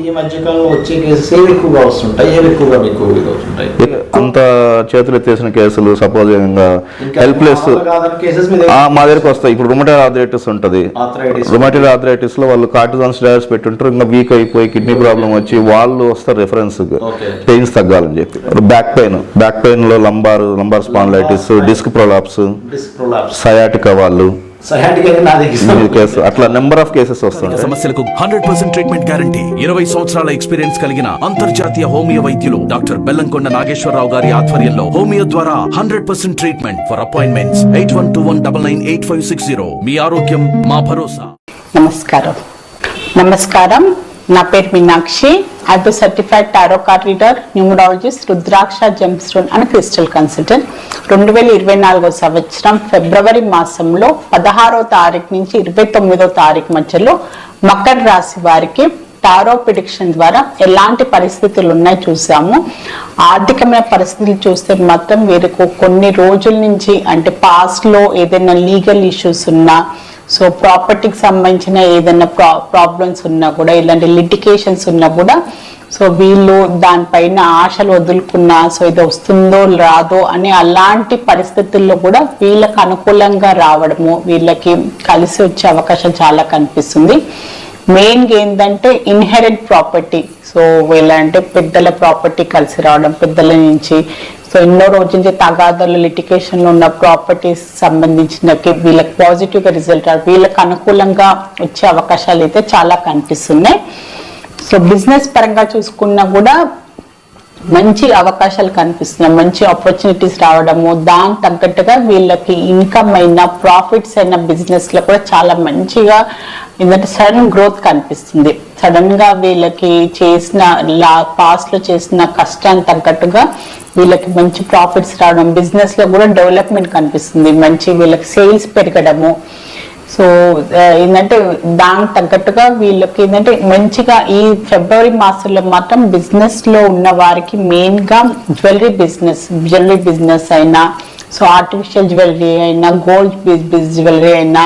ఈ మధ్యకాలంలో వచ్చే కేసెస్ ఏవి ఎక్కువగా వస్తుంటాయి, ఏవి ఎక్కువగా మీకు వస్తుంటాయి? అంత చేతులు ఎత్తేసిన కేసులు, సపోజ్ హెల్ప్లెస్ మా దగ్గరికి వస్తాయి. ఇప్పుడు రుమటైడ్ ఆర్థరైటిస్ ఉంటుంది. రుమటైడ్ ఆర్థరైటిస్ లో వాళ్ళు కార్టిజాన్ స్టెరాయిడ్స్ పెట్టుంటారు, ఇంకా వీక్ అయిపోయి కిడ్నీ ప్రాబ్లం వచ్చి వాళ్ళు వస్తారు రెఫరెన్స్ పెయిన్స్ తగ్గాలని చెప్పి. బ్యాక్ పెయిన్ లో lumbar spondylitis, disc prolapse, sciatica వాళ్ళు అట్లా నెంబర్ ఆఫ్ కేసెస్ వస్తాయి. సమస్యలకు 100% ట్రీట్మెంట్ గ్యారంటీ. 20 సంవత్సరాల ఎక్స్పీరియన్స్ కలిగిన అంతర్జాతీయ హోమియో వైద్యులు డాక్టర్ బెల్లంకొండ నాగేశ్వరరావు గారి ఆధ్వర్యంలో హోమియో ద్వారా 100% ట్రీట్మెంట్. For appointments 8121998560. మీ ఆరోగ్యం మా భరోసా. నమస్కారం. నా పేరు మీనాక్షి. ఐబో certified tarot card reader, numerologist, rudraksha gemstone and crystal consultant. 2024 సంవత్సరం ఫిబ్రవరి మాసంలో 16వ తారీఖు నుంచి 29వ తారీఖు మధ్యలో మకర రాశి వారికి టారో ప్రిడిక్షన్ ద్వారా ఎలాంటి పరిస్థితులు ఉన్నాయి చూసాము. ఆర్థికమైన పరిస్థితులు చూస్తే మాత్రం వీరికి కొన్ని రోజుల నుంచి, అంటే పాస్ట్ లో ఏదైనా లీగల్ ఇష్యూస్ ఉన్నా, సో ప్రాపర్టీకి సంబంధించిన ఏదైనా ప్రాబ్లమ్స్ ఉన్నా కూడా, ఇలాంటి లిటిగేషన్స్ ఉన్నా కూడా, సో వీళ్ళు దానిపైన ఆశలు వదులుకున్నా, సో ఇది వస్తుందో రాదో అని అలాంటి పరిస్థితుల్లో కూడా వీళ్ళకి అనుకూలంగా రావడము, వీళ్ళకి కలిసి వచ్చే అవకాశం చాలా కనిపిస్తుంది. మెయిన్గా ఏంటంటే ఇన్హెరెంట్ ప్రాపర్టీ, సో వీళ్ళంటే పెద్దల ప్రాపర్టీ కలిసి రావడం, పెద్దల నుంచి సో ఎన్నో రోజుల నుంచి తగాదాలు లిటిగేషన్లో ఉన్న ప్రాపర్టీస్ సంబంధించిన వీళ్ళకి పాజిటివ్గా రిజల్ట్, వీళ్ళకి అనుకూలంగా వచ్చే అవకాశాలు అయితే చాలా కనిపిస్తున్నాయి. సో బిజినెస్ పరంగా చూసుకున్నా కూడా మంచి అవకాశాలు కనిపిస్తున్నాయి, మంచి ఆపర్చునిటీస్ రావడము, దాని తగ్గట్టుగా వీళ్ళకి ఇన్కమ్ అయినా ప్రాఫిట్స్ అయినా బిజినెస్ లో కూడా చాలా మంచిగా ఏంటంటే సడన్ గ్రోత్ కనిపిస్తుంది. సడన్ గా వీళ్ళకి చేసిన పాస్ట్ లో చేసిన కష్టానికి తగ్గట్టుగా వీళ్ళకి మంచి ప్రాఫిట్స్ రావడం, బిజినెస్ లో కూడా డెవలప్మెంట్ కనిపిస్తుంది, మంచి వీళ్ళకి సేల్స్ పెరగడము. సో ఏంటంటే దానికి తగ్గట్టుగా వీళ్ళకి ఏంటంటే మంచిగా ఈ ఫిబ్రవరి మాసంలో మాత్రం బిజినెస్ లో ఉన్న వారికి మెయిన్ గా జ్యువెలరీ బిజినెస్ అయినా, సో ఆర్టిఫిషియల్ జ్యువెలరీ అయినా, గోల్డ్ జ్యువెలరీ అయినా,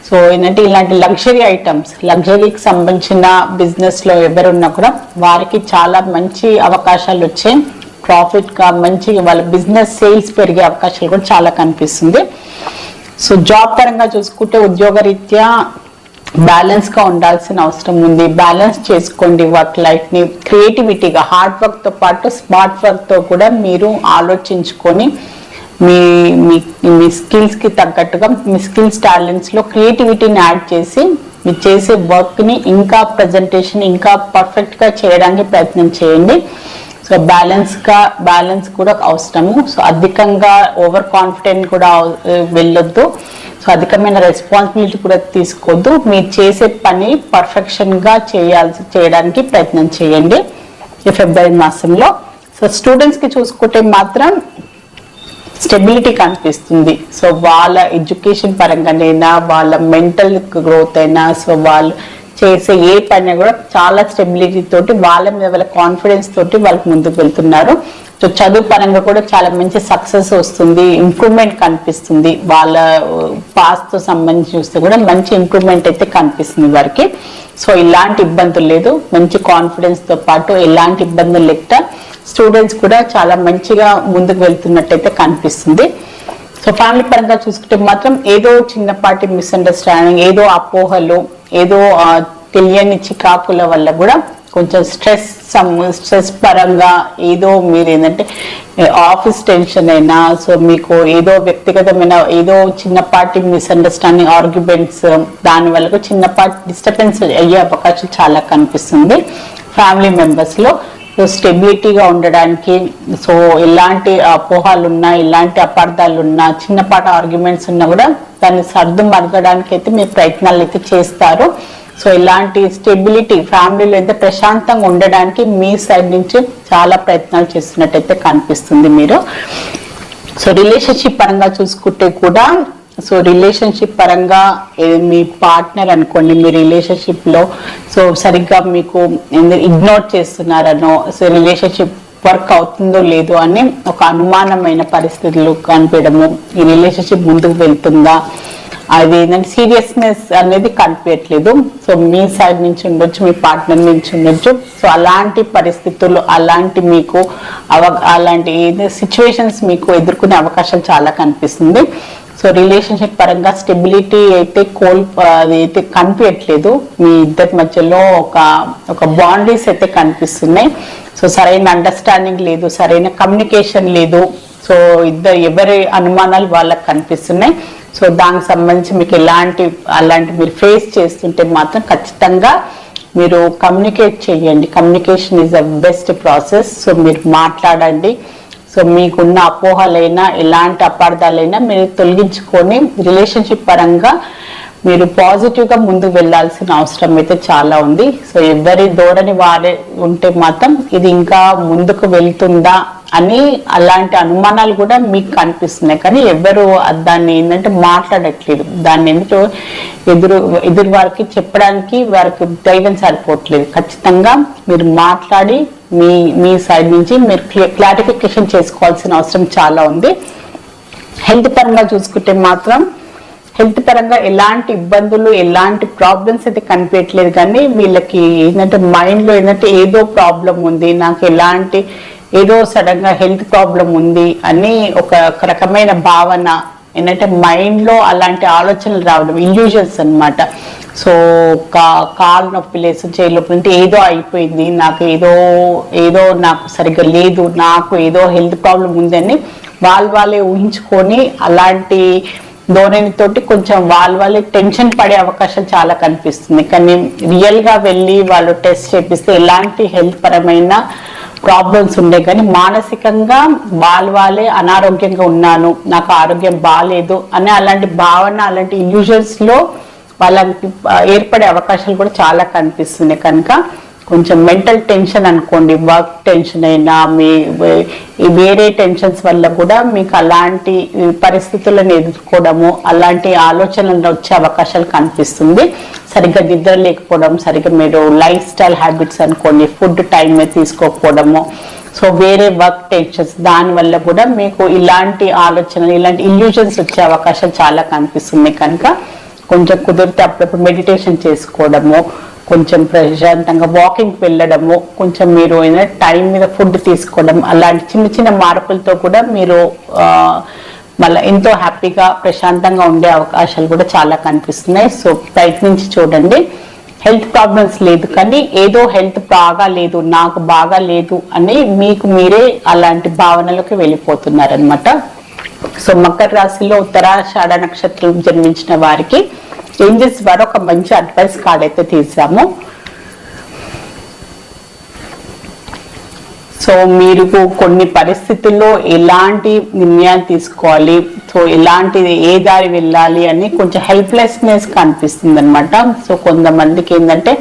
సో ఏంటంటే ఇలాంటి లగ్జరీ ఐటమ్స్, లగ్జరీకి సంబంధించిన బిజినెస్ లో ఎవరున్నా కూడా వారికి చాలా మంచి అవకాశాలు వచ్చాయి. ప్రాఫిట్ గా మంచిగా వాళ్ళ బిజినెస్ సేల్స్ పెరిగే అవకాశాలు కూడా చాలా కనిపిస్తుంది. సో జాబ్ పరంగా చూసుకుంటే ఉద్యోగరీత్యా బ్యాలెన్స్ గా ఉండాల్సిన అవసరం ఉంది. బ్యాలెన్స్ చేసుకోండి వర్క్ లైఫ్ ని. క్రియేటివిటీగా హార్డ్ వర్క్ తో పాటు స్మార్ట్ వర్క్ తో కూడా మీరు ఆలోచించుకొని మీ స్కిల్స్ కి తగ్గట్టుగా మీ స్కిల్స్ టాలెంట్స్ లో క్రియేటివిటీని యాడ్ చేసి మీరు చేసే వర్క్ ని ఇంకా ప్రజెంటేషన్ ఇంకా పర్ఫెక్ట్ గా చేయడానికి ప్రయత్నం చేయండి. సో బ్యాలెన్స్ కూడా అవసరము. సో అధికంగా ఓవర్ కాన్ఫిడెంట్ కూడా వెళ్ళొద్దు. సో అధికమైన రెస్పాన్సిబిలిటీ కూడా తీసుకోవద్దు. మీరు చేసే పని పర్ఫెక్షన్ గా చేయడానికి ప్రయత్నం చేయండి ఈ ఫిబ్రవరి మాసంలో. సో స్టూడెంట్స్ కి చూసుకుంటే మాత్రం స్టెబిలిటీ కనిపిస్తుంది. సో వాళ్ళ ఎడ్యుకేషన్ పరంగానైనా, వాళ్ళ మెంటల్ గ్రోత్ అయినా, సో వాళ్ళు చేసే ఏ పని కూడా చాలా స్టెబిలిటీ తోటి, వాళ్ళ మీద వాళ్ళ కాన్ఫిడెన్స్ తోటి వాళ్ళకి ముందుకు వెళ్తున్నారు. సో చదువు పరంగా కూడా చాలా మంచి సక్సెస్ వస్తుంది, ఇంప్రూవ్మెంట్ కనిపిస్తుంది. వాళ్ళ పాస్ తో సంబంధించి చూస్తే కూడా మంచి ఇంప్రూవ్మెంట్ అయితే కనిపిస్తుంది వారికి. సో ఇలాంటి ఇబ్బందులు లేదు, మంచి కాన్ఫిడెన్స్ తో పాటు ఎలాంటి ఇబ్బందులు లేక స్టూడెంట్స్ కూడా చాలా మంచిగా ముందుకు వెళ్తున్నట్టయితే కనిపిస్తుంది. సో ఫ్యామిలీ పరంగా చూసుకుంటే మాత్రం ఏదో చిన్నపాటి మిస్అండర్స్టాండింగ్, ఏదో అపోహలు, ఏదో తెలియని చికాకుల వల్ల కూడా కొంచెం స్ట్రెస్ పరంగా ఏదో మీరు ఏంటంటే ఆఫీస్ టెన్షన్ అయినా, సో మీకు ఏదో వ్యక్తిగతమైన ఏదో చిన్నపాటి మిస్అండర్స్టాండింగ్, ఆర్గ్యుమెంట్స్, దానివల్ల కూడా చిన్నపాటి డిస్టర్బెన్స్ అయ్యే అవకాశం చాలా కనిపిస్తుంది ఫ్యామిలీ మెంబర్స్ లో. సో స్టెబిలిటీగా ఉండడానికి, సో ఎలాంటి అపోహాలు ఉన్నా, ఎలాంటి అపార్థాలు ఉన్నా, చిన్నపాటి ఆర్గ్యుమెంట్స్ ఉన్నా కూడా దాన్ని సర్దు మరగడానికి అయితే మీరు ప్రయత్నాలు అయితే చేస్తారు. సో ఇలాంటి స్టెబిలిటీ ఫ్యామిలీలో అయితే ప్రశాంతంగా ఉండడానికి మీ సైడ్ నుంచి చాలా ప్రయత్నాలు చేస్తున్నట్టయితే కనిపిస్తుంది మీరు. సో రిలేషన్షిప్ పరంగా చూసుకుంటే కూడా, సో రిలేషన్షిప్ పరంగా మీ పార్ట్నర్ అనుకోండి, మీ రిలేషన్షిప్ లో సో సరిగ్గా మీకు ఇగ్నోర్ చేస్తున్నారనో, సో రిలేషన్షిప్ వర్క్ అవుతుందో లేదో అని ఒక అనుమానమైన పరిస్థితులు కనిపించడము, ఈ రిలేషన్షిప్ ముందుకు వెళ్తుందా అది ఏంటంటే సీరియస్నెస్ అనేది కనిపించట్లేదు. సో మీ సైడ్ నుంచి ఉండొచ్చు, మీ పార్ట్నర్ నుంచి ఉండొచ్చు. సో అలాంటి పరిస్థితుల్లో అలాంటి మీకు అలాంటి సిచ్యువేషన్స్ మీకు ఎదుర్కొనే అవకాశాలు చాలా కనిపిస్తుంది. సో రిలేషన్షిప్ పరంగా స్టెబిలిటీ అయితే అయితే కనిపించట్లేదు. మీ ఇద్దరి మధ్యలో ఒక బౌండరీస్ అయితే కనిపిస్తున్నాయి. సో సరైన అండర్స్టాండింగ్ లేదు, సరైన కమ్యూనికేషన్ లేదు. సో ఎవరి అనుమానాలు వాళ్ళకి కనిపిస్తున్నాయి. సో దానికి సంబంధించి మీకు అలాంటి మీరు ఫేస్ చేస్తుంటే మాత్రం ఖచ్చితంగా మీరు కమ్యూనికేట్ చేయండి. Communication is the best process. So మీరు మాట్లాడండి. సో మీకున్న అపోహలైనా ఎలాంటి అపార్థాలైనా మీరు తొలగించుకొని రిలేషన్షిప్ పరంగా మీరు పాజిటివ్గా ముందుకు వెళ్ళాల్సిన అవసరం అయితే చాలా ఉంది. సో ఎవరి ధోరణి వారే ఉంటే మాత్రం ఇది ఇంకా ముందుకు వెళ్తుందా అని అలాంటి అనుమానాలు కూడా మీకు కనిపిస్తున్నాయి. కానీ ఎవరు దాన్ని ఏంటంటే మాట్లాడట్లేదు. దాన్ని ఎందుకు ఎదురు వారికి చెప్పడానికి వారికి ధైర్యం సరిపోవట్లేదు. ఖచ్చితంగా మీరు మాట్లాడి మీ సైడ్ నుంచి మీరు క్లారిఫికేషన్ చేసుకోవాల్సిన అవసరం చాలా ఉంది. హెల్త్ పరంగా చూసుకుంటే మాత్రం హెల్త్ పరంగా ఎలాంటి ఇబ్బందులు ఎలాంటి ప్రాబ్లమ్స్ అయితే కనిపించట్లేదు. కానీ వీళ్ళకి ఏంటంటే మైండ్లో ఏంటంటే ఏదో ప్రాబ్లం ఉంది, నాకు ఏదో సడన్ గా హెల్త్ ప్రాబ్లం ఉంది అని ఒక రకమైన భావన ఏంటంటే మైండ్లో అలాంటి ఆలోచనలు రావడం, ఇల్యూజన్స్ అన్నమాట. సో కాలు నొప్పి లేదు, చేయి నొప్పి అంటే ఏదో అయిపోయింది, నాకు ఏదో నాకు సరిగ్గా లేదు, నాకు ఏదో హెల్త్ ప్రాబ్లం ఉందని వాళ్ళే ఊహించుకొని అలాంటి ధోరణితోటి కొంచెం వాళ్ళే టెన్షన్ పడే అవకాశం చాలా కనిపిస్తుంది. కానీ రియల్గా వెళ్ళి వాళ్ళు టెస్ట్ చేపిస్తే ఎలాంటి హెల్త్ పరమైన ప్రాబ్లమ్స్ ఉండే కానీ మానసికంగా వాళ్ళే అనారోగ్యంగా ఉన్నాను, నాకు ఆరోగ్యం బాగాలేదు అనే అలాంటి భావన, అలాంటి ఇల్యూజన్స్ లో వాళ్ళకి ఏర్పడే అవకాశాలు కూడా చాలా కనిపిస్తున్నాయి. కనుక కొంచెం మెంటల్ టెన్షన్ అనుకోండి, వర్క్ టెన్షన్ అయినా వేరే టెన్షన్స్ వల్ల కూడా మీకు అలాంటి పరిస్థితులను ఎదుర్కోవడము, అలాంటి ఆలోచనలు వచ్చే అవకాశాలు కనిపిస్తుంది. సరిగ్గా నిద్ర లేకపోవడం, సరిగ్గా మీరు లైఫ్ స్టైల్ హ్యాబిట్స్ అనుకోండి, ఫుడ్ టైం మీద తీసుకోకపోవడము, సో వేరే వర్క్ టెన్షన్స్, దానివల్ల కూడా మీకు ఇలాంటి ఆలోచనలు, ఇలాంటి ఇల్యూజన్స్ వచ్చే అవకాశాలు చాలా కనిపిస్తున్నాయి. కనుక కొంచెం కుదిరితే అప్పుడప్పుడు మెడిటేషన్ చేసుకోవడము, కొంచెం ప్రశాంతంగా వాకింగ్ వెళ్ళడము, కొంచెం మీరు టైం మీద ఫుడ్ తీసుకోవడం, అలాంటి చిన్న మార్పులతో కూడా మీరు మళ్ళీ ఎంతో హ్యాపీగా ప్రశాంతంగా ఉండే అవకాశాలు కూడా చాలా కనిపిస్తున్నాయి. సో ప్రయత్నించి చూడండి. హెల్త్ ప్రాబ్లమ్స్ లేదు కానీ ఏదో హెల్త్ బాగా లేదు, నాకు బాగా లేదు అని మీకు మీరే అలాంటి భావనలోకి వెళ్ళిపోతున్నారనమాట. సో మకర రాశిలో ఉత్తరాషాఢ నక్షత్రం జన్మించిన వారికి ఏంజెల్స్ వారు ఒక మంచి అడ్వైస్ కార్డ్ అయితే తీసాము. సో మీరు కొన్ని పరిస్థితుల్లో ఎలాంటి నిర్ణయాలు తీసుకోవాలి, సో ఏ దారి వెళ్ళాలి అని కొంచెం హెల్ప్లెస్నెస్ కనిపిస్తుంది అనమాట. సో కొంతమందికి ఏంటంటే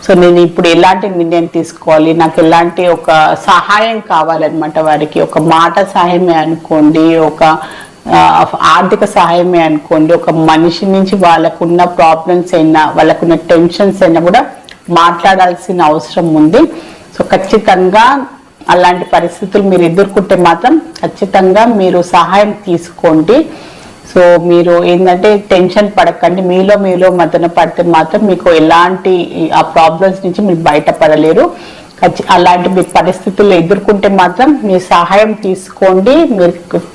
సో నేను ఇప్పుడు ఎలాంటి నిర్ణయం తీసుకోవాలి, నాకు ఎలాంటి ఒక సహాయం కావాలన్నమాట. వారికి ఒక మాట సహాయమే అనుకోండి, ఒక ఆర్థిక సహాయమే అనుకోండి, ఒక మనిషి నుంచి వాళ్ళకున్న ప్రాబ్లమ్స్ అయినా, వాళ్ళకున్న టెన్షన్స్ అయినా కూడా మాట్లాడాల్సిన అవసరం ఉంది. సో ఖచ్చితంగా అలాంటి పరిస్థితులు మీరు ఎదుర్కొంటే మాత్రం ఖచ్చితంగా మీరు సహాయం తీసుకోండి. సో మీరు ఏంటంటే టెన్షన్ పడకండి, మీలో మదన పడితే మాత్రం మీకు ఎలాంటి ఆ ప్రాబ్లమ్స్ నుంచి మీరు బయటపడలేరు. అలాంటి మీ పరిస్థితుల్లో ఎదుర్కొంటే మాత్రం మీ సహాయం తీసుకోండి. మీరు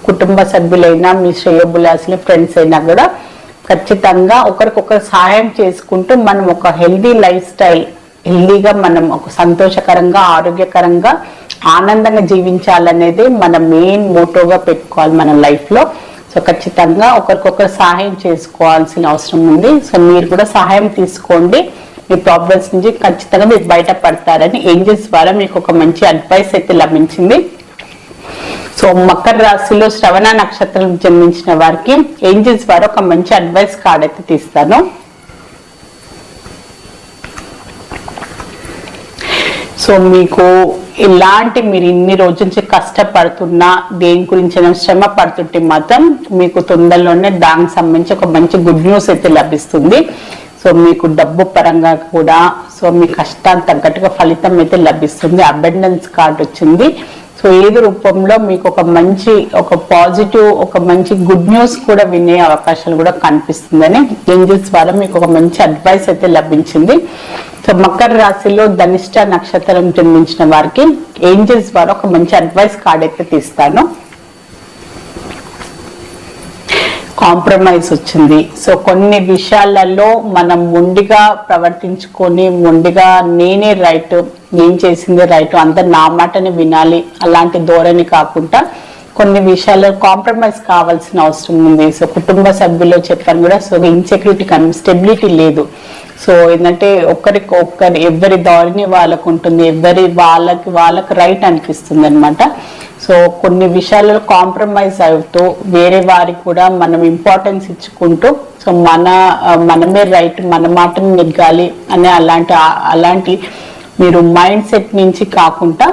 కుటుంబ సభ్యులైనా, మీ శ్రేయోభిలాషులు, ఫ్రెండ్స్ అయినా కూడా ఖచ్చితంగా ఒకరికొకరు సహాయం చేసుకుంటూ మనం ఒక హెల్దీ లైఫ్ స్టైల్, హెల్దీగా మనం ఒక సంతోషకరంగా, ఆరోగ్యకరంగా, ఆనందంగా జీవించాలనేది మన మెయిన్ మోటోగా పెట్టుకోవాలి మన లైఫ్లో. సో ఖచ్చితంగా ఒకరికొకరు సహాయం చేసుకోవాల్సిన అవసరం ఉంది. సో మీరు కూడా సహాయం తీసుకోండి, మీ ప్రాబ్లమ్స్ నుంచి ఖచ్చితంగా మీరు బయటపడతారని ఏంజెల్స్ ద్వారా మీకు ఒక మంచి అడ్వైస్ అయితే లభించింది. సో మకర రాశిలో శ్రవణ నక్షత్రం జన్మించిన వారికి ఏంజెల్స్ ద్వారా ఒక మంచి అడ్వైస్ కార్డ్ అయితే తీస్తాను. సో మీకు మీరు ఇన్ని రోజుల నుంచి కష్టపడుతున్నా, దేని గురించి శ్రమ పడుతుంటే మాత్రం మీకు తొందరలోనే దానికి సంబంధించి ఒక మంచి గుడ్ న్యూస్ అయితే లభిస్తుంది. సో మీకు డబ్బు పరంగా కూడా సో మీ కష్టానికి తగ్గట్టుగా ఫలితం అయితే లభిస్తుంది. అబండెన్స్ కార్డ్ వచ్చింది. సో ఏదో రూపంలో మీకు ఒక పాజిటివ్ ఒక మంచి గుడ్ న్యూస్ కూడా వినే అవకాశాలు కూడా కనిపిస్తుందని ఏంజల్స్ ద్వారా మీకు ఒక మంచి అడ్వైస్ అయితే లభించింది. సో మకర రాశిలో ధనిష్ట నక్షత్రం జన్మించిన వారికి ఏంజల్స్ ద్వారా ఒక మంచి అడ్వైస్ కార్డ్ అయితే తీస్తాను. కాంప్రమైజ్ వచ్చింది. సో కొన్ని విషయాలలో మనం మొండిగా ప్రవర్తించుకొని మొండిగా నేనే రైట్, నేను చేసింది రైట్, అందరు నా మాటని వినాలి అలాంటి ధోరణి కాకుండా కొన్ని విషయాల్లో కాంప్రమైజ్ కావాల్సిన అవసరం ఉంది. సో కుటుంబ సభ్యులు చెప్పాను కూడా, సో ఇన్సెక్యూరిటీ కానీ స్టెబిలిటీ లేదు. సో ఏంటంటే ఒకరి ఎవరి ధోరణి వాళ్ళకు ఉంటుంది, వాళ్ళకి రైట్ అనిపిస్తుంది అనమాట. సో కొన్ని విషయాలలో కాంప్రమైజ్ అవుతూ వేరే వారికి కూడా మనం ఇంపార్టెన్స్ ఇచ్చుకుంటూ సో మనమే రైట్, మన మాటని నెగ్గాలి అనే అలాంటి మీరు మైండ్ సెట్ నుంచి కాకుండా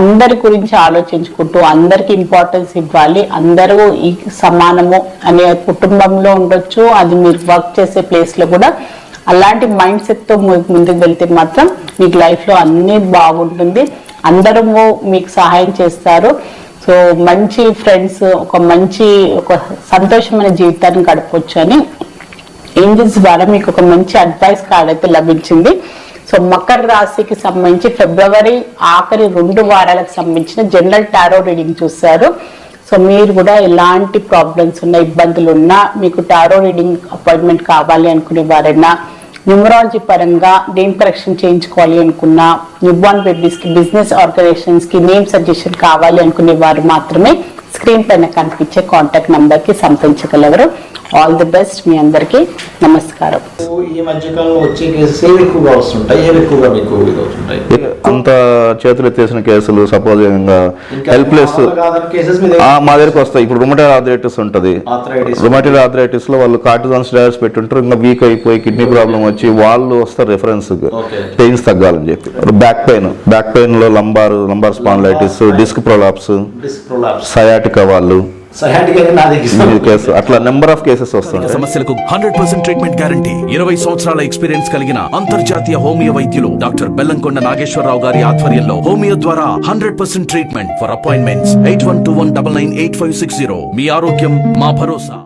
అందరి గురించి ఆలోచించుకుంటూ అందరికి ఇంపార్టెన్స్ ఇవ్వాలి, అందరూ ఈ సమానము అనే కుటుంబంలో ఉండొచ్చు, అది మీరు వర్క్ చేసే ప్లేస్లో కూడా అలాంటి మైండ్ సెట్తో ముందుకు వెళ్తే మాత్రం మీకు లైఫ్లో అన్నీ బాగుంటుంది, అందరూ మీకు సహాయం చేస్తారు. సో మంచి ఫ్రెండ్స్, ఒక సంతోషమైన జీవితాన్ని గడపవచ్చు అని ఏంజల్స్ ద్వారా మీకు ఒక మంచి అడ్వైస్ కార్డ్ అయితే లభించింది. సో మకర రాశికి సంబంధించి ఫిబ్రవరి ఆఖరి 2 వారాలకు సంబంధించిన జనరల్ టారో రీడింగ్ చూస్తారు. సో మీరు కూడా ఎలాంటి ప్రాబ్లమ్స్ ఉన్నా, ఇబ్బందులు ఉన్నా, మీకు టారో రీడింగ్ అపాయింట్మెంట్ కావాలి అనుకునే వారైనా, న్యూమరాలజీ పరంగా నేమ్ కరెక్షన్ చేయించుకోవాలి అనుకున్నా, న్యూబార్న్ బేబీస్కి, బిజినెస్ ఆర్గనైజేషన్స్కి నేమ్ సజెషన్ కావాలి అనుకునే వారు మాత్రమే స్క్రీన్ పైన కనిపించే కాంటాక్ట్ నంబర్కి సంప్రదించగలరు. All the best. మీ అందరికీ నమస్కారం. ఈ మధ్యకాలంలో వచ్చే కేసెస్ ఏవి ఎక్కువగా వస్తుంటాయి, ఏవి ఎక్కువగా మీకు ఇది అవుతుంటాయి? అంత చేతులు ఎత్తేసిన కేసులు, సపోజ్ హెల్ప్లెస్ మా దగ్గరికి వస్తాయి. ఇప్పుడు రుమటైడ్ ఆర్థరైటిస్ ఉంటుంది, రుమటైడ్ ఆర్థరైటిస్ లో వాళ్ళు కార్టిజాన్ స్టెరాయిడ్స్ పెట్టుంటారు, ఇంకా వీక్ అయిపోయి కిడ్నీ ప్రాబ్లం వచ్చి వాళ్ళు వస్తారు రెఫరెన్స్ పెయిన్స్ తగ్గాలని చెప్పి. బ్యాక్ పెయిన్ లో lumbar spondylitis, disc prolapse, sciatica వాళ్ళు అట్లా నెంబర్ ఆఫ్ కేసెస్ వస్తాయి. సమస్యలకు 100% ట్రీట్మెంట్ గ్యారంటీ. 20 సంవత్సరాల ఎక్స్పీరియన్స్ కలిగిన అంతర్జాతీయ హోమియో వైద్యులు డాక్టర్ బెల్లంకొండ నాగేశ్వరరావు గారి ఆధ్వర్యంలో హోమియో ద్వారా 100% ట్రీట్మెంట్. For appointments 8121998560. మీ ఆరోగ్యం మా భరోసా.